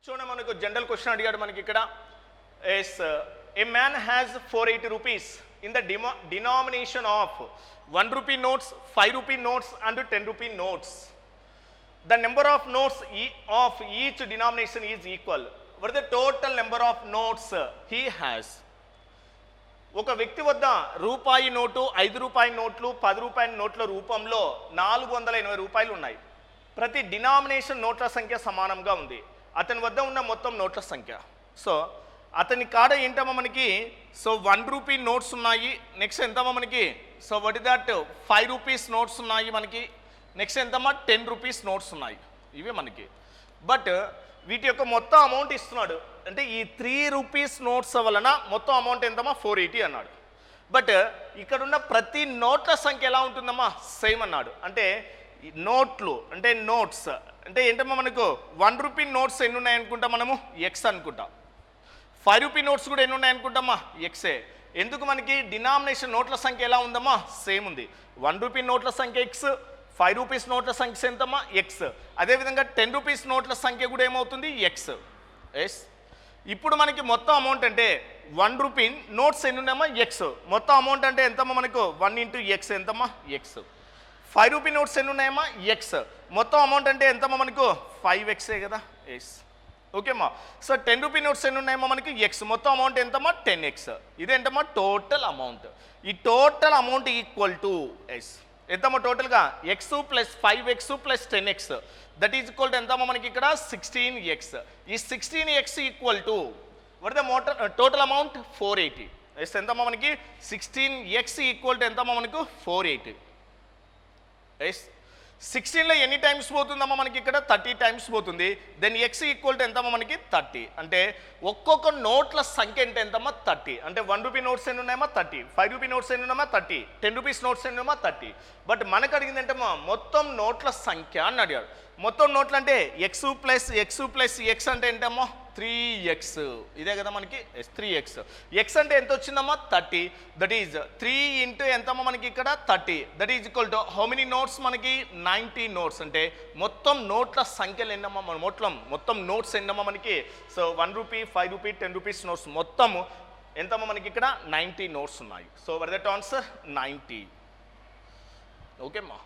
చూడండి మనకు general question అడిగాడు మనకి ఇక్కడ as a man has 480 rupees in the denomination of 1 rupee notes 5 rupee notes and 10 rupee notes. The number of notes of each denomination is equal. What is the total number of notes he has? ఒక వ్యక్తి వద్ద రూపాయి note 5 రూపాయి నోట్లు 10 రూపాయల నోట్ల రూపంలో 480 రూపాయలు ఉన్నాయి. ప్రతి డినామినేషన్ నోట్ల సంఖ్య సమానంగా ఉంది. అతని వద్ద ఉన్న మొత్తం నోట్ల సంఖ్య. సో అతని కాడ ఏంటమ్మా మనకి సో 1 రూపీ నోట్స్ ఉన్నాయి. నెక్స్ట్ ఎంతమ్మా మనకి so what is that 5 rupees notes ఉన్నాయి మనకి. నెక్స్ట్ ఎంతమ్మా 10 రూపీస్ నోట్స్ ఉన్నాయి. ఇవే మనకి. బట్ వీటి యొక్క మొత్తం అమౌంట్ ఇస్తున్నాడు. అంటే ఈ 3 రూపీస్ నోట్స్ వలన మొత్తం అమౌంట్ ఎంతమ్మా 480 అన్నాడు. బట్ ఇక్కడున్న ప్రతి నోట్ల సంఖ్య ఎలా ఉంటుందమ్మా సేమ్ అన్నాడు. అంటే నోట్లు అంటే నోట్స్ అంటే ఏంటమ్మా మనకు 1 రూపీ నోట్స్ ఎన్ని ఉన్నాయనుకుంటాం మనము ఎక్స్ అనుకుంటాం. 5 రూపీ నోట్స్ కూడా ఎన్ని ఉన్నాయనుకుంటామా ఎక్సే. ఎందుకు మనకి డినామినేషన్ నోట్ల సంఖ్య ఎలా ఉందమ్మా సేమ్ ఉంది. 1 రూపీ నోట్ల సంఖ్య ఎక్స్, 5 రూపీస్ నోట్ల సంఖ్య ఎంతమ్మా ఎక్స్. అదేవిధంగా 10 రూపీస్ నోట్ల సంఖ్య కూడా ఏమవుతుంది ఎక్స్. ఎస్ ఇప్పుడు మనకి మొత్తం అమౌంట్ అంటే 1 రూపీ నోట్స్ ఎన్ని ఉన్నాయమ్మా ఎక్స్. మొత్తం అమౌంట్ అంటే ఎంతమ్మా మనకు 1 ఇంటూ ఎక్స్ ఎంతమ్మా ఎక్స్. 5 రూపీ నోట్స్ ఎన్ని ఉన్నాయమ్మా ఎక్స్. మొత్తం అమౌంట్ అంటే ఎంతమ్మా మనకు 5x కదా. ఎస్ ఓకేమ్మా. సో 10 రూపీ నోట్స్ ఎన్ని ఉన్నాయమ్మా మనకి ఎక్స్. మొత్తం అమౌంట్ ఎంతమ్మా 10x. ఇదేంటమ్మా టోటల్ అమౌంట్. ఈ total amount equal to yes ఎంతమ్మా టోటల్గా x plus 5x plus 10x that is equal to ఎంతమ్మా మనకి ఇక్కడ 16x. ఈ 16x equal to what the total amount 480. Yes ఎంతమ్మా మనకి 16x ఈక్వల్ టు ఎంతమ్మా మనకు 480. ఎస్ 16లో ఎన్ని టైమ్స్ పోతుందమ్మా మనకి ఇక్కడ 30 టైమ్స్ పోతుంది. దెన్ ఎక్స్ ఈక్వల్ టు ఎంతమ్మా మనకి 30. అంటే ఒక్కొక్క నోట్ల సంఖ్య అంటే ఎంతమ్మా 30. అంటే 1 రూపీ నోట్స్ ఎన్ని ఉన్నాయమ్మా 30, 5 రూపీ నోట్స్ ఎన్ని ఉన్నామా 30, 10 రూపీస్ నోట్స్ ఎన్ని ఉన్నామా 30. బట్ మనకు అడిగింది ఏంటమ్మా మొత్తం నోట్ల సంఖ్య అని అడిగాడు. మొత్తం నోట్లు అంటే ఎక్స్ ప్లస్ ఎక్స్ అంటే ఏంటమ్మా 3x. ఇదే కదా మనకి 3x. ఎక్స్ అంటే ఎంత వచ్చిందమ్మా 30. దట్ ఈజ్ 3 ఇంటూ ఎంతమ్మా మనకి ఇక్కడ 30. That is equal to how many notes మనకి 90 నోట్స్. అంటే మొత్తం నోట్ల సంఖ్యలు ఎన్నమ్మా మన మొత్తం నోట్స్ ఎన్నమ్మా మనకి so 1 rupee 5 rupee 10 rupees notes మొత్తం ఎంతమ్మా మనకి ఇక్కడ 90 నోట్స్ ఉన్నాయి. So were that answer 90. ఓకేమ్మా.